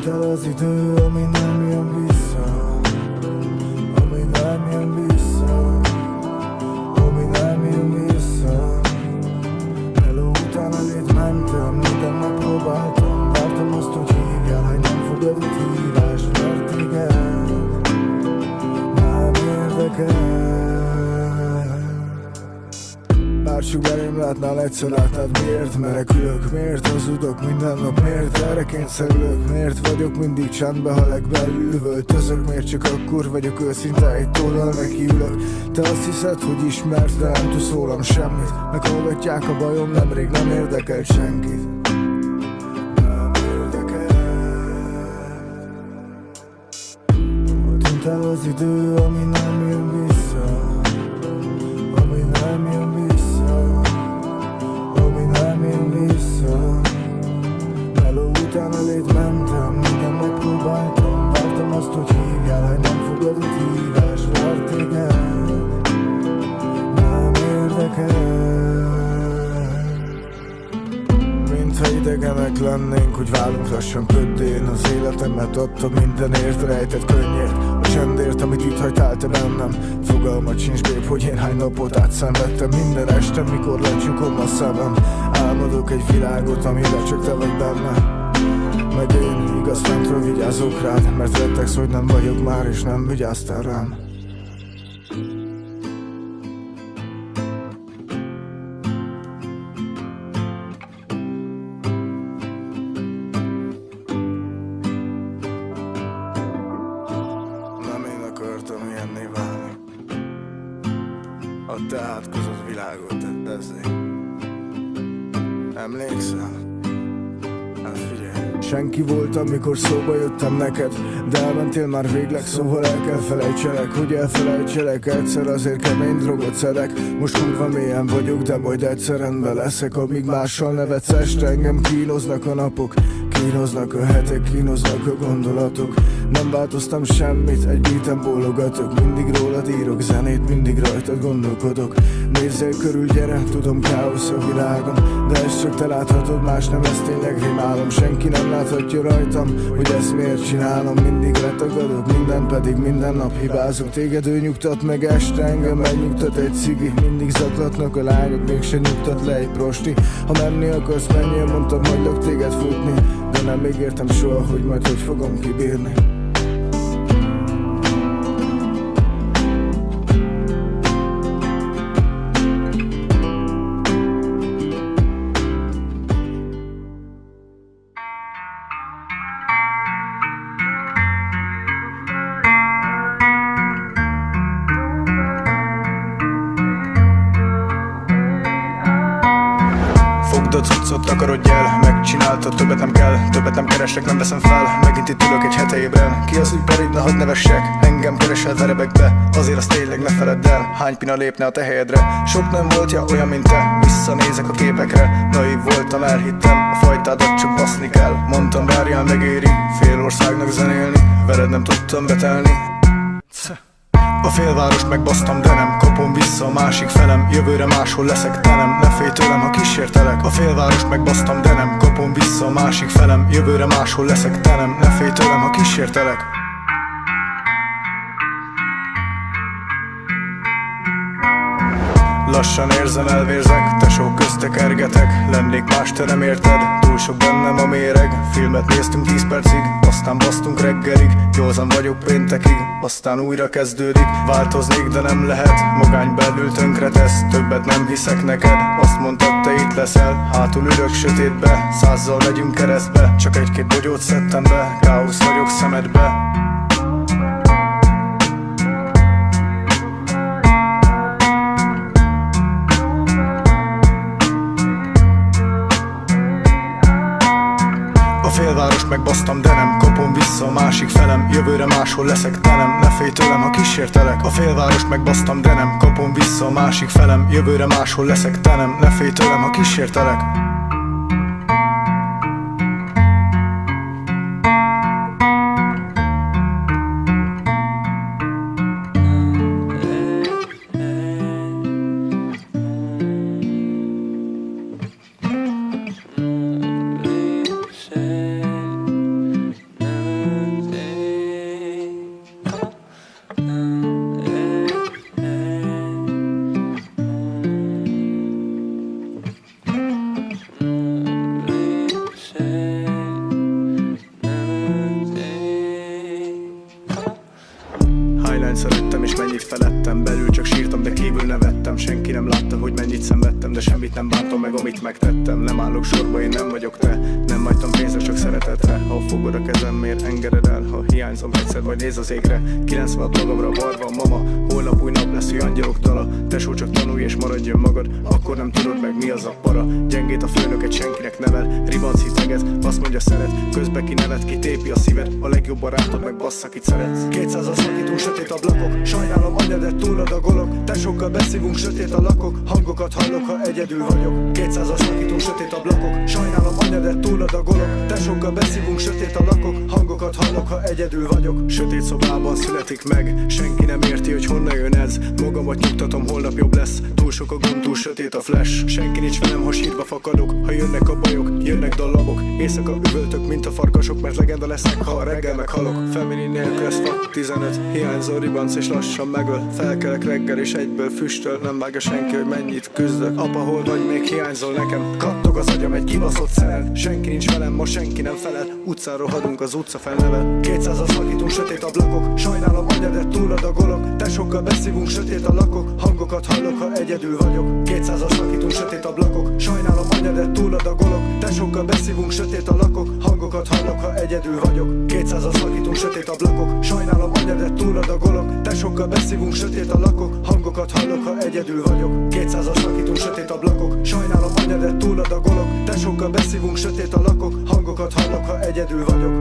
El az idő, ami nem jön vissza, ami nem jön vissza, ami nem jön vissza. Hello, utána lét mentem, minden megpróbáltam, vártam azt, hogy hívjál, hogy nem fogadott hívás, mert téged nem érdekel. Bárcsak belém látnál, egyszer látnád miért menekülök, miért hazudok minden nap, miért erre kényszerülök, miért vagyok mindig csendbe, ha legbelül üvöltözök, miért csak akkor vagyok őszinte, egy tollal nekiülök. Te azt hiszed, hogy ismert, de nem tudsz rólam semmit, meghallgatják a bajom, nemrég nem érdekel senkit. Nem érdekel. Tűnt el az idő, ami nem jön vissza, ami nem jön vissza, ami nem jön vissza. Meló után elét mentem, minden megpróbáltam, vártam azt, hogy hívjál, hogy nem fogadott hívás, vár téged nem érdekel. Mintha idegenek lennénk, hogy válunk lassan köddén. Az életemet adtam mindenért, rejtett könnyért, a csendért, amit itt hagytál te bennem. Fogalmat sincs, bép, hogy én hány napot átszenvedtem. Minden este, mikor lecsukom a szemem, álmodok egy világot, amiben csak te vagy benne. Meg én, igaz, fentről vigyázok rád, mert rettegsz, hogy nem vagyok már, és nem vigyáztál rám. Nem én akartam ilyenné válni, a te átkozott világot tettezni. Emlékszel? Hát figyelj. Senki voltam, mikor szóba jöttem neked, de elmentél már végleg, szóval el kell felejtselek, hogy elfelejtselek. Egyszer azért kemény drogot szedek, most kurva mélyen vagyok, de majd egyszer rendben leszek. Amíg mással nevetsz este, engem kínoznak a napok, kínoznak a hetek, kínoznak a gondolatok. Nem változtam semmit, egy beaten bólogatok, mindig rólad írok zenét, mindig rajtad gondolkodok. Nézzél körül, gyere, tudom, káosz a világom, de ezt csak te láthatod, más nem, ez tényleg rémálom. Senki nem láthatja rajtam, hogy ezt miért csinálom. Mindig letagadok, minden pedig minden nap hibázok. Téged ő nyugtat meg este, engem megnyugtat egy cigi. Mindig zaklatnak a lányok, mégse nyugtat le egy prosti. Ha menni akarsz, menjél, mondtam, hagylak téged futni, de nem ígértem soha, hogy majd hogy fogom kibírni. Fogd a cuccot, takarodj el, megcsináltad, többet nem kell, többet nem keresek, nem veszem fel. Megint itt ülök egy hete ébren, ki az, hogy parid, ne hadd nevessek. Engem keresel, verebek be, azért azt tényleg ne feledd el. Hány pina lépne a te helyedre, sok nem voltja olyan, mint te. Visszanézek a képekre, naív voltam, elhittem, a fajtádat csak baszni kell. Mondtam, várjál, megéri, fél országnak zenélni, veled nem tudtam betelni. A félvárost megbasztam, de nem kapom vissza a másik felem. Jövőre máshol leszek, te nem, ne félj tőlem, ha kísértelek. A félvárost megbasztam, de nem kapom vissza a másik felem. Jövőre máshol leszek, te nem, ne félj tőlem, ha kísértelek. Lassan érzem, elvérzek, tesók köztekergetek. Lennék más, te nem érted, túl sok bennem a méreg. Filmet néztünk 10 percig, aztán basztunk reggelig. Józan vagyok péntekig, aztán újra kezdődik. Változnék, de nem lehet, magány belül tönkretesz. Többet nem hiszek neked, azt mondtad, te itt leszel. Hátul ülök sötétbe, 100-zal megyünk keresztbe. Csak egy-két bogyót szedtem be, káosz vagyok szemedbe. Félvárost megbasztam, megbasztam, de nem kapom vissza a másik felem. Jövőre máshol leszek, te nem, ne félj tőlem, ha kísértelek. A félvárost megbasztam, de nem kapom vissza a másik felem. Jövőre máshol leszek, te nem, ne félj tőlem, ha kísértelek. Highline szerettem és mennyit felettem. Belül csak sírtam, de kívül nevettem. Senki nem látta, hogy mennyit szenvedtem, de semmit nem bántam meg, amit megtettem. Nem állok sorba, én nem vagyok te. Nem hagytam pénzre, csak szeretetre. Ha fogod a kezem, miért engeded el? Ha hiányzom egyszer, vagy néz az égre. 96 magamra varva a mama. Holnap új nap lesz, hogy angyalok dala. Tesó, csak tanulj és maradj önmagad. Akkor nem tudod meg, mi az a para. Gyengét a főnöket senkinek nevel. Ribanc hiteget, azt mondja szeret. Közbe ki nevet, ki tépi a szíved. A legjobb barátod meg bassza, kit szeretsz. 200-as szakítunk, sötét ablakok. Sajnálom anya, de túladagolok. Tesókkal beszívunk, sötét a lakok. Hangokat hallok, ha egyedül vagyok. 200-as szakítunk, sötét ablakok. Sajnálom anya, de túladagolok. Tesókkal beszívunk, sötét a lakok. Hangokat hallok, ha egyedül vagyok. Sötét szobában születik meg. Senki nem érti, hogy honnan jön ez. Magamat nyugtatom, holnap jobb lesz. Túl sok a gond, túl sötét a flash. Senki nincs velem, ha sírva fakadok. Ha jönnek a bajok, jönnek dallamok. Éjszaka üvöltök, mint a farkasok. Mert legenda leszek, ha a reggel meghalok. Feminin nélkül ez fa 15. Hiányzó ribanc és lassan megöl. Felkelek reggel és egyből füstöl. Nem vágja senki, hogy mennyit küzdök. Apa, hol vagy, még hiányzol nekem. Kattog az agyam egy kibaszott szeren. Senki nincs velem, most senki nem felel. Utcán rohadunk, az utca felnevel. 200-as szakítunk, sötét ablakok. Sajnálom anya, de túladagolok. Tesókkal beszívunk, sötét a lakok. Hangokat hallok, ha egyedül vagyok. 200-as szakítunk, sötét ablakok. Sajnálom anya, de túladagolok. Tesókkal beszívunk, sötét a lakok. Hangokat hallok, ha egyedül vagyok. 200-as szakítunk, sötét ablakok. Sajnálom anya, de túladagolok. Tesókkal beszívunk, sötét a lakok. Hangokat hallok, ha egyedül vagyok. 200-as szakítunk, sötét ablakok. Sajnálom anya, de túladagolok. Tesókkal beszívunk, sötét a lakok. Hangokat hallok, ha egyedül vagyok.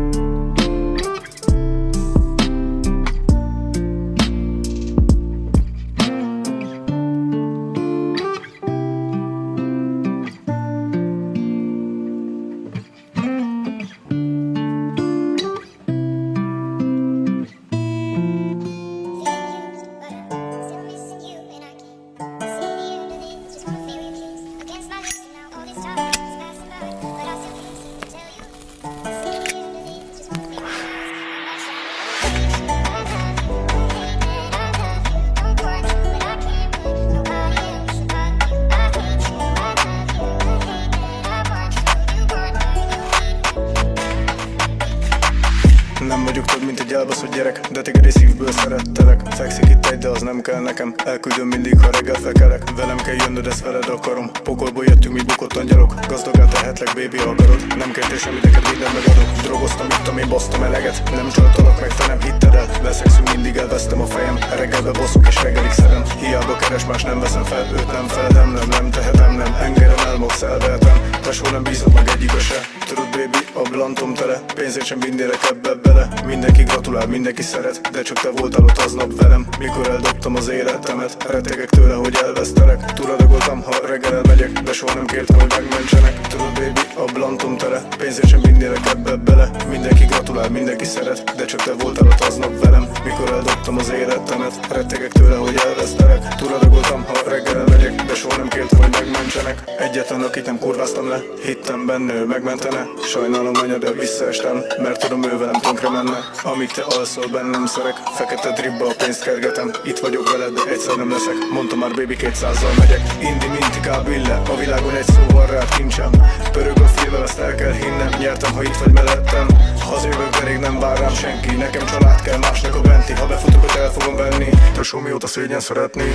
Nem vagyok több, mint egy elbaszott gyerek, de téged egy szívből szerettelek. Fekszik itt egy, de az nem kell nekem. Elküldöm mindig, ha reggel felkelek. Velem kell jönnöd, ezt veled akarom. Pokolból jöttünk, mi bukott angyalok. Gazdagán tehetlek, baby, ha akarod. Nem kértél semmit, neked mindent megadok. Drogoztam, ittam, én basztam eleget. Nem csaltalak meg, te nem hitted el. Leszexünk, mindig elvesztem a fejem. Reggelbe bosszuk és reggelig szerem. Hiába keres, más nem veszem fel. Őt nem feledem, nem tehetem, nem engedem el, max elvehetem. Tesó, nem bízod meg egyikbe se. Tudod, baby, a blantom tele. Pénzért sem vinnélek ebbe bele. Mindenki gratulál, mindenki szeret, de csak te voltál ott aznap velem. Mikor eldobtam az életemet, rettegek tőle, hogy elvesztelek. Túladagoltam, ha reggel elmegyek, de soha nem kértem, hogy megmentsenek. Tudod, baby, a blantom tele. Pénzért sem vinnélek ebbe bele. Mindenki gratulál, mindenki szeret, de csak te voltál ott aznap velem. Mikor eldobtam az életemet, rettegek tőle, hogy elvesztelek. Túladagoltam, ha reggel elmegyek, de soha nem kértem, hogy megmentsenek. Egyetlen, akit nem kurváztam le, hittem benne, ő megmentene. Sajnálom anya, de visszaestem, mert tudom, ő velem tönkre menne. Amíg te alszol, bennem szerek. Fekete dribba, a pénzt kergetem. Itt vagyok veled, de egyszer nem leszek. Mondtam már, baby, 200-zal megyek. Indi, minti, kábille, a világon egy szóval rád kincsem. Pörög a félvel, azt el kell hinnem. Nyertem, ha itt vagy mellettem. Hazajövök, de rég nem vár rám senki. Nekem család kell, másnak a benti. Ha befutok, ott el fogom venni. só mióta szégyen szeretni.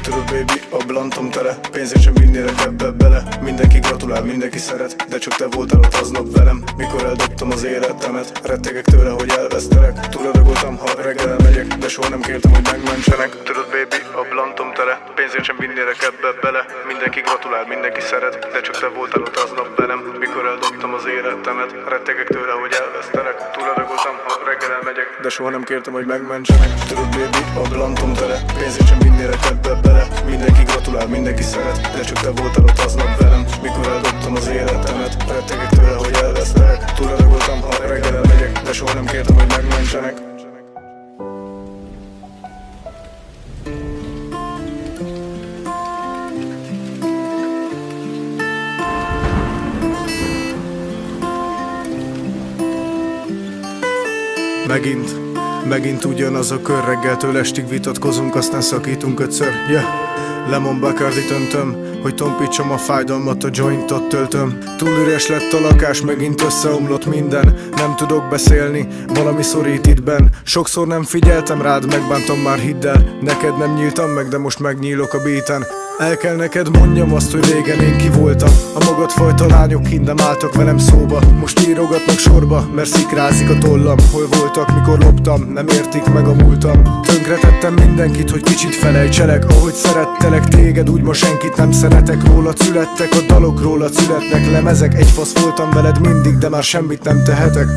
Tudod baby, a blantom tele, pénzért sem vinnélek ebbe bele. Mindenki gratulál, mindenki szeret, de csak te voltál ott aznap velem, mikor eldobtam az életemet. Rettegek tőle, hogy elvesztelek, túladagoltam, ha reggel elmegyek, de soha nem kértem, hogy megmentsenek. Tudod baby, a blantom tele, pénzért sem vinnélek ebbe bele. Mindenki gratulál, mindenki szeret, de csak te voltál ott aznap velem, mikor eldobtam az életemet. Rettegek tőle, hogy elvesztelek, túladagoltam, ha reggel elmegyek, de soha nem kértem, hogy megmentsenek. Tudod baby, a blantom tele, pénzért sem vinnélek ebbe bele. Mindenki gratulál, mindenki szeret, de csak te voltál ott aznap velem, mikor eldobtam az életemet. Rettegek tőle, hogy elvesztelek, túladagoltam, ha reggel elmegyek, de soha nem kértem, hogy megmentsenek. Megint ugyanaz a kör, reggeltől estig vitatkozunk, aztán szakítunk ötször, yeah. Lemon Bacardit öntöm, hogy tompítsam a fájdalmat, a jointot töltöm. Túl üres lett a lakás, megint összeomlott minden. Nem tudok beszélni, valami szorít itt benn. Sokszor nem figyeltem rád, megbántam már, hidd el. Neked nem nyíltam meg, de most megnyílok a beaten. El kell neked mondjam azt, hogy régen én ki voltam. A magadfajta lányok kint nem álltak velem szóba. Most írogatnak sorba, mert szikrázik a tollam. Hol voltak, mikor loptam, nem értik meg a múltam. Tönkretettem mindenkit, hogy kicsit felejtselek. Ahogy szerettelek téged, úgy ma senkit nem szeretek. Rólad születtek a dalok, rólad születnek lemezek. Egy fasz voltam veled mindig, de már semmit nem tehetek.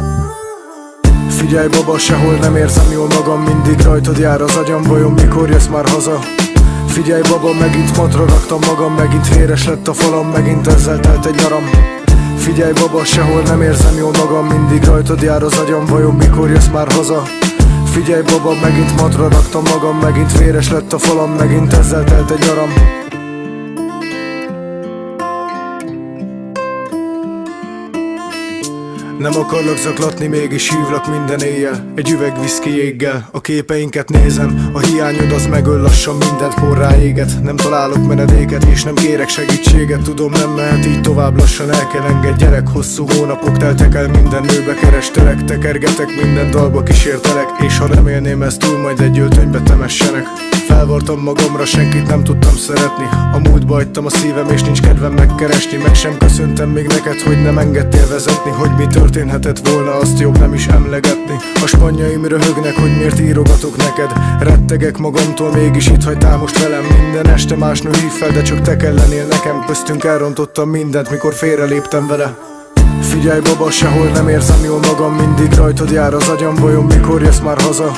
Figyelj baba, sehol nem érzem jól magam, mindig rajtad jár az agyam, vajon mikor jössz már haza? Figyelj baba, megint matra raktam magam, megint véres lett a falam, megint ezzel telt egy nyaram. Figyelj baba, sehol nem érzem jól magam, mindig rajtad jár az agyam, vajon mikor jössz már haza? Figyelj baba, megint matra raktam magam, megint véres lett a falam, megint ezzel telt egy nyaram. Nem akarlak zaklatni, mégis hívlak minden éjjel. Egy üveg viszki jéggel, a képeinket nézem. A hiányod az megöl lassan, mindent porrá éget. Nem találok menedéket, és nem kérek segítséget. Tudom, nem mehet így tovább, lassan el kell engedj gyerek. Hosszú hónapok teltek el, minden nőbe kerestelek. Tekergetek, minden dalba kísértelek. És ha remélném ezt túl, majd egy öltönybe temessenek. Felvartam magamra, senkit nem tudtam szeretni. A múltba hagytam a szívem, és nincs kedvem megkeresni. Meg sem köszöntem még neked, hogy nem engedtél vezetni. Hogy mi történhetett volna, azt jobb nem is emlegetni. A spanyaim röhögnek, hogy miért írogatok neked. Rettegek magamtól, mégis itt hagytál most velem. Minden este más nő hív fel, de csak te kell lennél nekem. Köztünk elrontottam mindent, mikor félreléptem vele. Figyelj baba, sehol nem érzem jól magam, mindig rajtad jár az agyam, vajon mikor jössz már haza?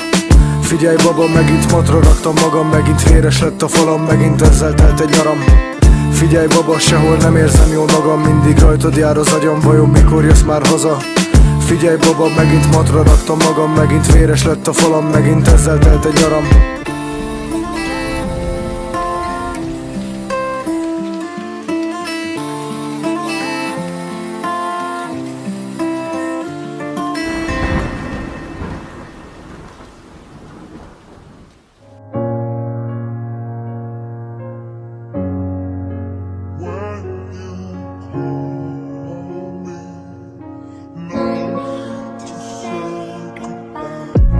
Figyelj baba, megint matra raktam magam, megint véres lett a falam, megint ezzel telt egy nyaram. Figyelj baba, sehol nem érzem jól magam, mindig rajtad jár az agyam, vajon mikor jössz már haza? Figyelj baba, megint matra raktam magam, megint véres lett a falam, megint ezzel telt egy nyaram.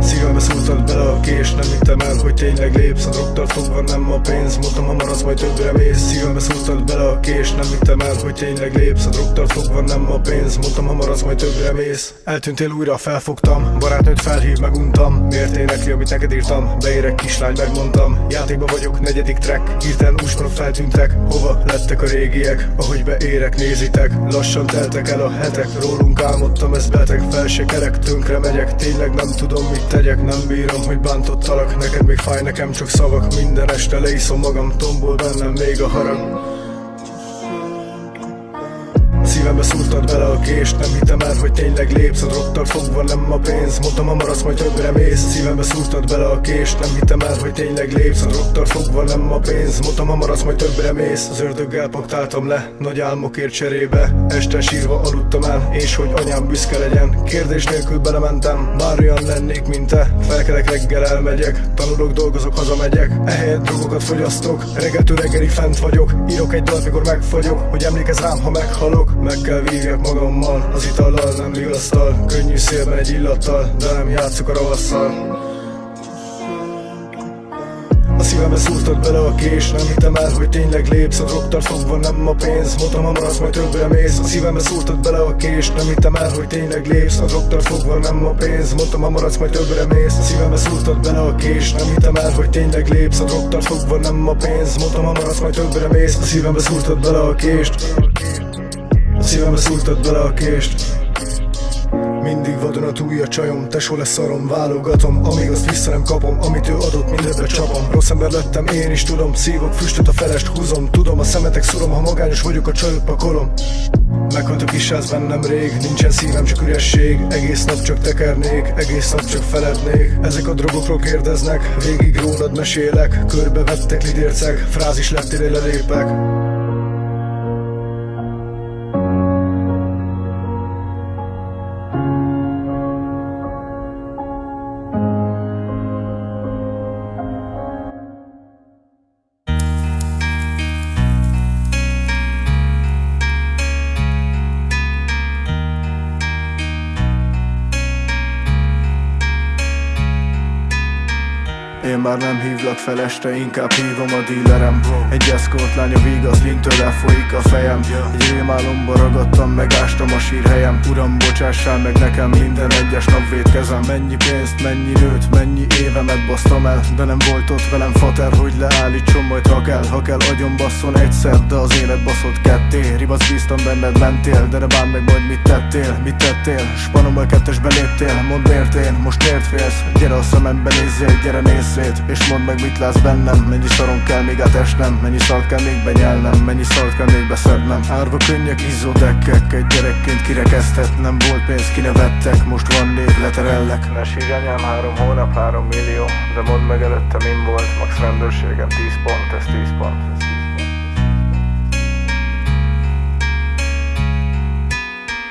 Szívembe szúrtad bele a kést, nem hittem el, hogy tényleg lépsz. A drogtól fogva nem a pénz, mondtam, ha maradsz, majd többre mész. Szívembe szúrtad bele a kést, nem hittem el, hogy tényleg lépsz. A drogtól fogva nem a pénz, mondtam, ha maradsz, majd többre mész. Eltűntél, újra felfogtam, barátnőt felhív, meguntam. Miért énekli, amit neked írtam? Beérek kislány, megmondtam. Játékba vagyok, negyedik track, hirtelen úsmarok feltűntek. Hova lettek a régiek? Ahogy beérek, nézitek. Lassan teltek el a hetek, rólunk álmodtam, ez beteg. Fel se kerek, tönkre megyek, tényleg nem tudom, mit tegyek. Nem bírom, hogy bántottalak, neked még fáj, nekem csak szavak. Minden este leiszom magam, tombol bennem még a harag. Szívembe szúrtad bele a kést, nem hittem el, hogy tényleg lépsz. A drogtól fogva nem a pénz, mondtam, ha maradsz, majd többre mész. Szívembe szúrtad bele a kést, nem hittem el, hogy tényleg lépsz. A drogtól fogva nem a pénz, mondtam, ha maradsz, majd többre mész. Az ördöggel paktáltam le, nagy álmokért cserébe. Este sírva aludtam el, és hogy anyám büszke legyen. Kérdés nélkül belementem, bár olyan lennék, mint te. Felkelek, reggel elmegyek, tanulok, dolgozok, hazamegyek. Ehelyett drogokat fogyasztok, reggeltől reggelig fent vagyok. Írok egy dalt, mikor megfagyok, hogy emlékezz rám, ha meghalok. Meg kell vívjak magammal, az itallal, nem vigasztal. Könnyű szélben egy illattal, de nem játszok a ravasszal. szívembe szúrtad bele a kés. Nem hittem el, hogy tényleg lépsz, a drogtart fogva nem a pénz. Mondtam, ha maradsz, majd többre mész. A szívembe szúrtad bele a kés. Nem hittem el, hogy tényleg lépsz, a drogtart fogva nem a pénz. Mondtam, ha maradsz, majd többre mész. A szívembe szúrtad bele a kés. Nem hittem el, hogy tényleg lépsz, a drogtart fogva nem a pénz. Mondtam, ha maradsz, majd többre mész. A szívembe szúrtad bele a kést. A szívembe szúrtad bele a kést. Mindig vadonatúj a csajom, tesó lesz szarom, válogatom. Amíg azt vissza nem kapom, amit ő adott, mindebbre csapom. Rossz ember lettem, én is tudom, szívok füstöt, a felest húzom. Tudom, a szemetek szurom, ha magányos vagyok, a csajot pakolom. Meghalt a kisház bennem rég, nincsen szívem, csak üresség. Egész nap csak tekernék, egész nap csak felednék. Ezek a drogokról kérdeznek, végig rólad mesélek. Körbevettek lidércek, frázis lettél, lelépek. Én már nem hívlak fel este, inkább hívom a dílerem. Egy eszkort lánya vigasz, lintől elfolyik a fejem. Egy rémálomba ragadtam, megástam a sírhelyem. Uram, bocsássál meg nekem, minden egyes nap vétkezem. Mennyi pénzt, mennyi nőt, mennyi évemet basztam el. De nem volt ott velem fater, hogy leállítson, majd ha kell agyon basszon egyszer. De az élet baszott ketté, ribac bíztam benned, mentél. De ne bánd meg majd mit tettél. Spanommal kettesbe léptél, mondd miért én, most miért félsz? Gyere a szemembe nézzél, gyere nézz szét, és mondd meg mit látsz bennem. Mennyi szaron kell még átesnem, mennyi szart kell még benyelnem, mennyi szart kell még beszednem. Árva könnyek, izzó dekkek, egy gyerekként kirekesztett. Nem volt pénz, kinevettek, most van név, leterellek. Ne sírj anyám, 3 hónap, 3 millió. De mondd meg előtte min volt, max rendőrségem 10 pont, ez 10 pont.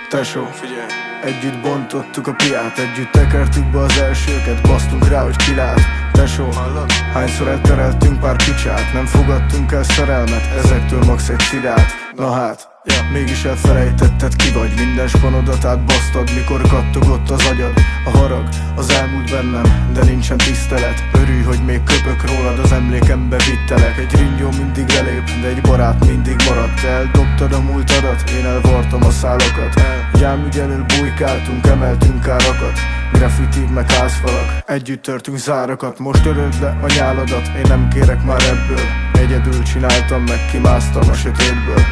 Tesó, figyelj! Együtt bontottuk a piát, együtt tekertük be az elsőket, basztunk rá, hogy kilát. Tesó, hányszor eltereltünk pár picsát, nem fogadtunk el szerelmet, ezektől max egy szidát. Na hát, mégis elfelejtetted ki vagy, minden spanodat átbasztad, mikor kattogott az agyad. A harag, az elmúlt bennem, de nincsen tisztelet. Örülj, hogy még köpök rólad, az emlékembe vittelek. Egy ringyó mindig lelép, de egy barát mindig maradt. Eldobtad a múltadat, én elvartam a szálakat. Jámügy elől bujkáltunk, emeltünk árakat. Graffiti meg házfalak, együtt törtünk zárakat. Most töröld le a nyáladat, én nem kérek már ebből. Egyedül csináltam meg, kimásztam a sötétből.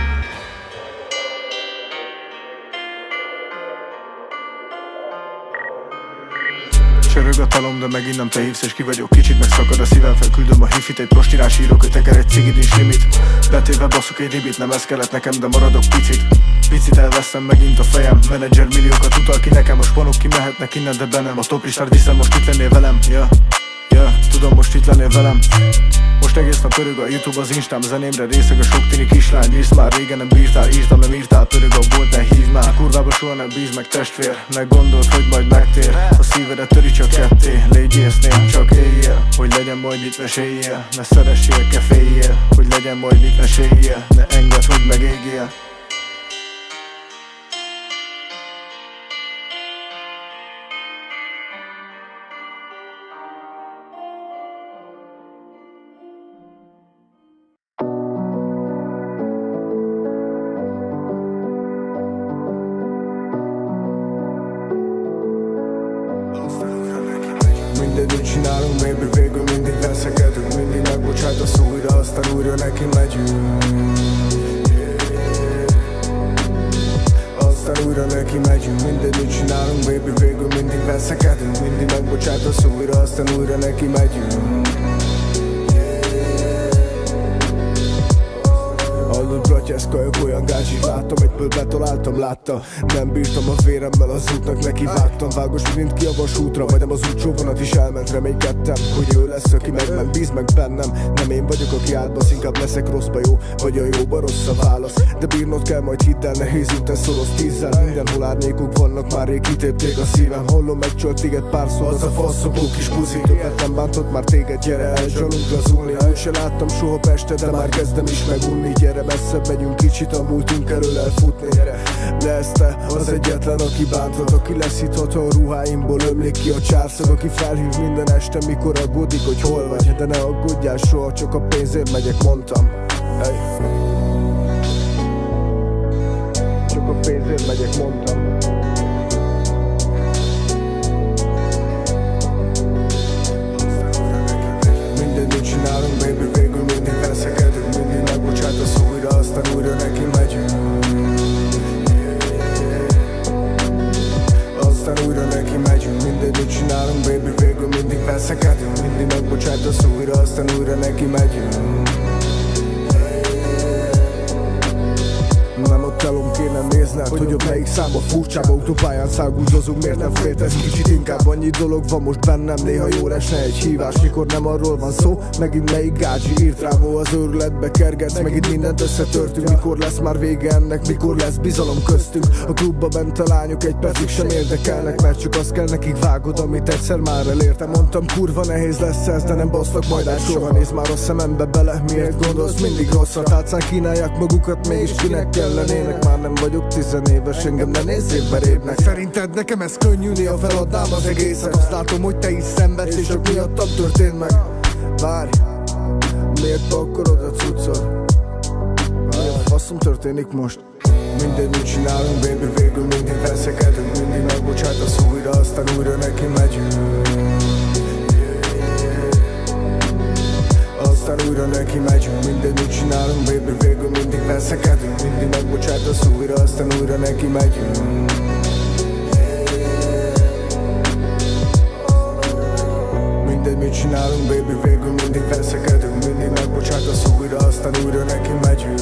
Csörög a talom, de megint nem te hívsz, és ki vagyok. Kicsit megszakad a szívem, felküldöm a hifit. Egy prostirás írok, hogy teker egy cigit, nincs limit. Betéve basszok egy ribit, nem ez kellett nekem, de maradok picit elveszem megint a fejem. Menedzser milliókat utal ki nekem, a spanok kimehetnek innen, de be nem. A toplistát viszem, most itt lennél velem. Tudom, most itt lennél velem. Most egész nap pörög a YouTube, az Instám, zenémre részeg a sok tini kislány. Írsz már, régen nem bírtál, írtam, nem írtál, pörög a bolt, ne hívd már. Kurvába soha nem bíz meg testvér, ne gondold, hogy majd megtér. A szívedet töri csak ketté, légy észnél, csak éljél. Hogy legyen majd mit meséljél, ne szeressél, keféljél. Hogy legyen majd mit meséljél, ne engedd, hogy megégjél. Mindent csinálunk, baby, végül mindig veszekedünk. Mindig megbocsátasz újra, aztán újra neki megyünk. Aztán újra neki megyünk. Mindent csinálunk, baby, végül mindig veszekedünk. Mindig megbocsátasz újra, aztán újra neki megyünk. Hallod, bratyászkajok, olyan gázsit láttam, egyből betaláltam, látta. Nem bírtam a véremmel, az útnak nekivágtam. Vágos mint ki a vasútra, majdnem az útsóvonat is elment. Reménykedtem, hogy ő lesz, aki megment, bíz meg bennem. Nem én vagyok, aki átbasz, inkább leszek rosszba jó, vagy a jóba rossz a válasz. De bírnod kell, majd hidd el, nehéz út, te szorosz 10-zel. Mindenhol árnyékok vannak, már rég kitépték a szívem. Hallom, megcsölt téged párszor, az a faszopó kis puzi. Többet nem bántott már téged, gyere el, zsalunk lazulni. Úgy se láttam soha Pestet, de már kezdem is megunni. Gyere, messzebb megyünk, kicsit a múltunk elől elfutni. De ez te az egyetlen, aki bántott, aki lesz itt otthon, ruháimból ömlik ki a csárszag, aki felhív minden este, mikor aggódik, hogy hol vagy. De ne aggódjál soha, csak a pénzért megyek, mondtam. Hey. Csak a pénzért megyek, mondtam. Mindent csinálunk, baby, végül mindig veszekedünk. Mindig megbocsátasz újra, aztán újra neki megyünk. Aztán újra neki megyünk. Mindent csinálunk, baby, végül mindig veszekedünk. Mindig megbocsátasz újra, aztán újra neki megyünk. Nem ott elom kéne nézned, hogy ott melyik számba furcsába autópályán száguldozunk. Miért nem féltesz kicsit, inkább annyi dolog van most bennem. Néha jól esne egy hívás, mikor nem arról van szó. Megint melyik gácsi írt rávó, az őrületbe kergetsz. Megint mindent összetörtünk, mikor lesz már vége ennek, mikor lesz bizalom köztünk. A klubba bent a lányok egy percig sem érdekelnek, mert csak azt kell nekik vágod, amit egyszer már elértem. Mondtam, kurva nehéz lesz ez, de nem baszlak majd át soha. Nézd már a szemembe bele, miért gondolsz mindig rosszat? Átszán kínálják magukat, mégis kinek kellenének. Már nem vagyok 10 éves, engem ne nézzél berébbnek. Szerinted nekem ez könnyű, néha feladnám az egészet. Azt látom, hogy te is szenvedsz, és csak miattam történt meg. Várj, miért pakolod a cuccot? Mi a faszom történik most? Mindent csinálunk, baby, végül mindig veszekedünk. Mindig megbocsátasz újra, aztán újra neki megyünk. Aztán újra neki megyünk. Mindent csinálunk, baby, végül mindig veszekedünk. Mindig megbocsátasz újra, aztán újra neki megyünk. Mindegy, mit csinálunk, baby, végül mindig veszekedünk. Mindig megbocsátasz újra, aztán újra neki megyünk.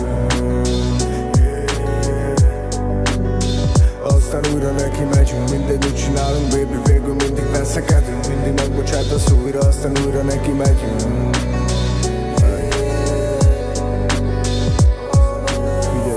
Aztán újra neki megyünk. Mindegy, mit csinálunk, baby, végül mindig veszekedünk. Mindig megbocsátasz újra, aztán újra neki megyünk.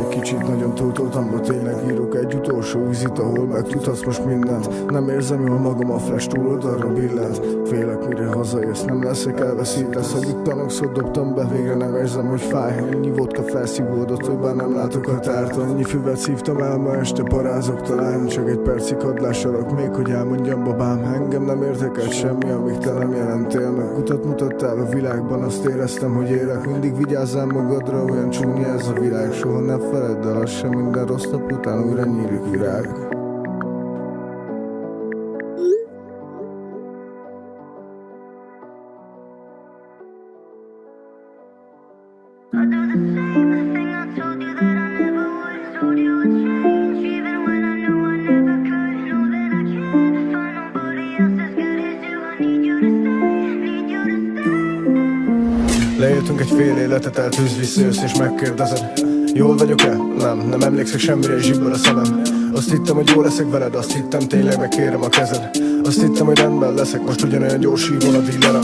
Kicsit nagyon túltoltam, de tényleg írok egy utolsó vizit, ahol megtudhatsz most mindent. Nem érzem jól magam, a flash túl oldalra billent. Félek, mire hazaérsz, nem leszek, elveszítesz. A gyuktanokszot dobtam be, végre nem érzem, hogy fáj. Ennyi vodka felszívódott, többen nem látok a tárt. Annyi füvet szívtam el, ma este parázok talán. Csak egy percig hadd lássalak, még hogy elmondjam, babám. Engem nem érdekel semmi, amíg te nem jelentél meg. Utat mutattál a világban, azt éreztem, hogy élek. Mindig vigyázzál magadra, olyan csúnya ez a világ. Soha ne feledd el, az sem, minden rossz nap után újra nyílik virág. Leéltünk egy fél életet, eltűz, visszajössz és megkérdezed: jól vagyok-e? Nem emlékszek semmire, és zsibbad a szemem. Azt hittem, hogy jól leszek veled, azt hittem, tényleg megkérem a kezed. Azt hittem, hogy rendben leszek, most ugyanolyan gyors hívon a dílerem.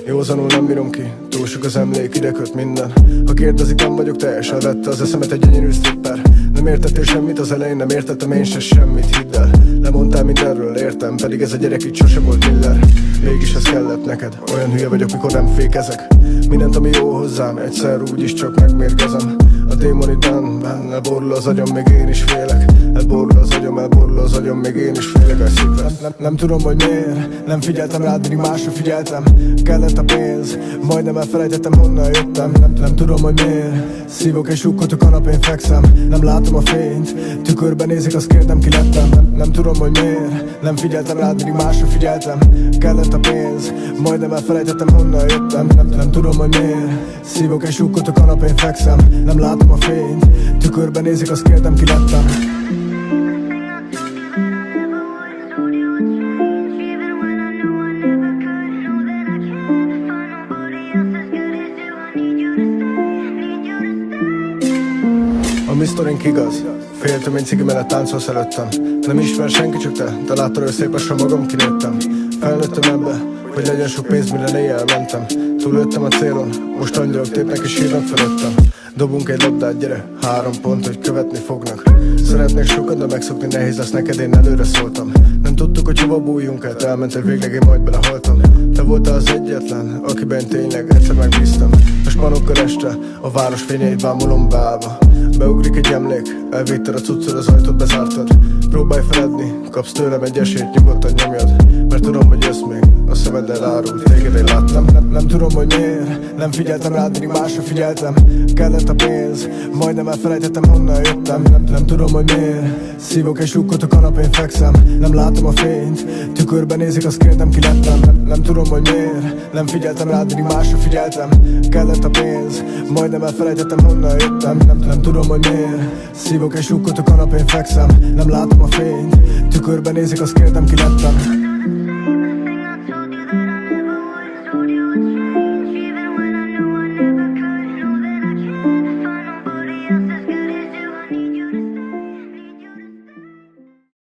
Józanul nem bírom ki, túl sok az emlék, ide köt minden. Ha kérdezik, nem vagyok teljesen, vette az eszemet egy gyönyörű stripper. Nem értettél semmit az elején, nem értettem én se semmit, hidd el. Lemondtál mindenről, értem, pedig ez a gyerek itt sose volt Miller. Mégis ez kellett neked, olyan hülye vagyok, mikor nem fékezek. Mindent, ami jó hozzám, egyszer úgyis csak megmérgezem. A démoni benn, elborul az agyam, még én is félek. Elborul az agyam, még én is félek. Nem tudom, hogy miért, nem figyeltem rád, mindig másra figyeltem. Kellett a pénz, majdnem elfelejtettem, honnan jöttem. Nem tudom, hogy miért, szívok és sukkot a kanapén fekszem. Nem látom a fényt, tükörben nézik, azt kérdem, ki lettem. Nem tudom, hogy miért, nem figyeltem rád, mindig másra figyeltem. Kellett a pénz, majdnem elfelejtettem, honnan jöttem. Nem tudom, hogy miért, szívok és sukkot a kanapén fekszem. Nem látom a fényt, tükörben nézik, azt kérdem, ki lettem. A mi sztorink igaz, féltem, én cigi mellett táncolsz előttem. Nem ismer senki, csak te láttad, hogy szép lassan magam kinőttem. Felnőttem ebbe, hogy legyen sok pénz, mire éjjel mentem. Túlőttem a célon, most angyalok tépnek és sírnak fölöttem. Dobunk egy labdát, gyere, 3 pont, hogy követni fognak. Szeretnék sokat, de megszokni nehéz lesz neked, én előre szóltam. Nem tudtuk, hogy hova bújjunk el, te elmentél végleg, én majd belehaltam. Te voltál az egyetlen, akiben tényleg egyszer megbíztam. robbanokkal este, a város fényeit bámulom beállva. Beugrik egy emlék, elvitted a cuccod, az ajtót bezártad. Próbálj feledni, kapsz tőlem egy esélyt, nyugodtan nyomjad. Mert tudom, hogy jössz még, a szemeddel árul, téged én láttam. Nem tudom, hogy miért, nem figyeltem rád, mindig másra figyeltem. Kellett a pénz, majdnem elfelejtettem, honnan jöttem. Nem tudom, hogy miért, szívok egy lukkot, a kanapén fekszem. Nem látom a fényt, tükörben nézik, azt kérdem, ki lettem. Nem tudom, hogy miért, nem figyeltem rád, mindig másra figyeltem. Kellett a pénz, majdnem elfelejtettem, honnan jöttem. Nem tudom, hogy miért, szívok egy lukkot, a kanapén fekszem. Nem látom a fényt, tükörben nézik, azt kérdem, ki lettem.